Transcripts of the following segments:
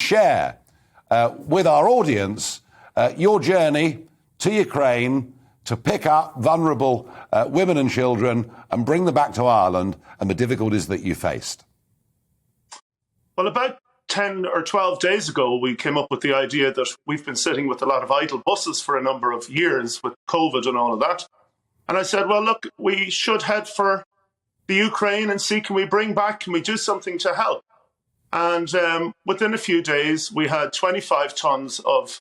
share with our audience your journey to Ukraine to pick up vulnerable women and children and bring them back to Ireland, and the difficulties that you faced? Well, about 10 or 12 days ago, we came up with the idea that we've been sitting with a lot of idle buses for a number of years with COVID and all of that. And I said, well, look, we should head for the Ukraine and see, can we do something to help? And within a few days, we had 25 tons of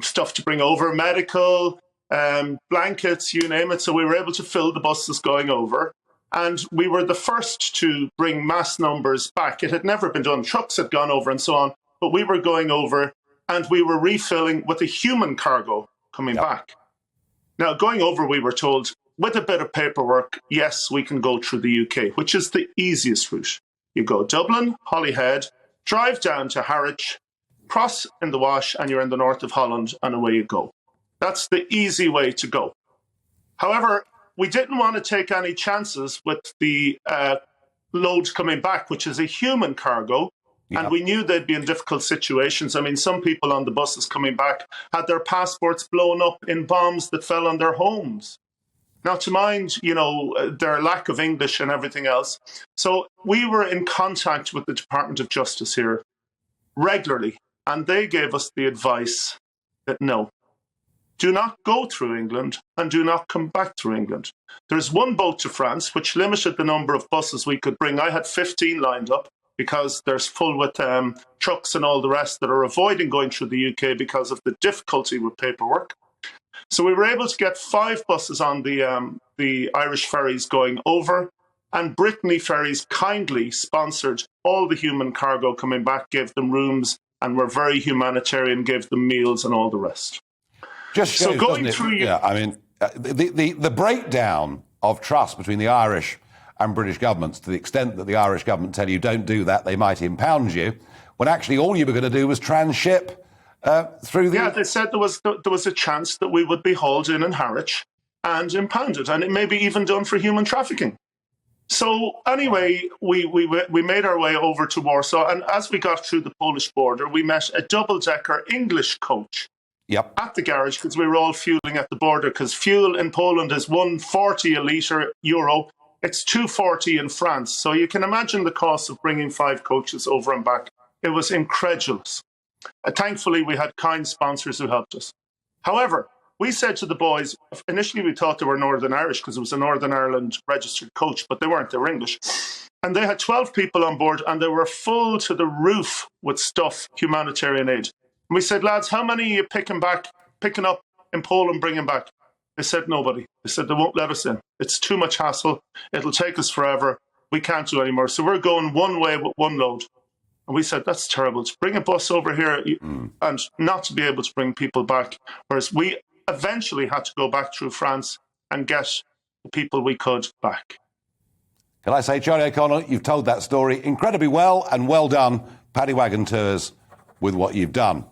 stuff to bring over, medical, blankets, you name it. So we were able to fill the buses going over. And we were the first to bring mass numbers back. It had never been done. Trucks had gone over and so on. But we were going over and we were refilling with a human cargo coming back. Now, going over, we were told, with a bit of paperwork, yes, we can go through the UK, which is the easiest route. You go Dublin, Holyhead, drive down to Harwich, cross in the Wash, and you're in the north of Holland, and away you go. That's the easy way to go. However, we didn't want to take any chances with the loads coming back, which is a human cargo. Yep. And we knew they'd be in difficult situations. I mean, some people on the buses coming back had their passports blown up in bombs that fell on their homes. Now, to mind, their lack of English and everything else. So we were in contact with the Department of Justice here regularly, and they gave us the advice that no, do not go through England and do not come back through England. There's one boat to France, which limited the number of buses we could bring. I had 15 lined up because there's full with trucks and all the rest that are avoiding going through the UK because of the difficulty with paperwork. So we were able to get 5 buses on the Irish ferries going over, and Brittany Ferries kindly sponsored all the human cargo coming back, gave them rooms, and were very humanitarian, gave them meals and all the rest. Just shows, so going through, yeah, I mean, the breakdown of trust between the Irish and British governments, to the extent that the Irish government tell you don't do that, they might impound you, when actually all you were going to do was tranship through the... Yeah, they said there was a chance that we would be hauled in Harwich and impounded, and it may be even done for human trafficking. So anyway, we made our way over to Warsaw, and as we got through the Polish border, we met a double-decker English coach at the garage, because we were all fueling at the border, because fuel in Poland is 1.40 a litre euro. It's 2.40 in France. So you can imagine the cost of bringing 5 coaches over and back. It was incredulous. Thankfully, we had kind sponsors who helped us. However, we said to the boys, initially we thought they were Northern Irish because it was a Northern Ireland registered coach, but they weren't, they were English. And they had 12 people on board, and they were full to the roof with stuff, humanitarian aid. And we said, lads, how many are you picking up in Poland, bringing back? They said, nobody. They said, they won't let us in. It's too much hassle. It'll take us forever. We can't do anymore. So we're going one way with one load. And we said, that's terrible. To bring a bus over here and not to be able to bring people back. Whereas we eventually had to go back through France and get the people we could back. Can I say, Charlie O'Connell, you've told that story incredibly well, and well done, Paddywagon Tours, with what you've done.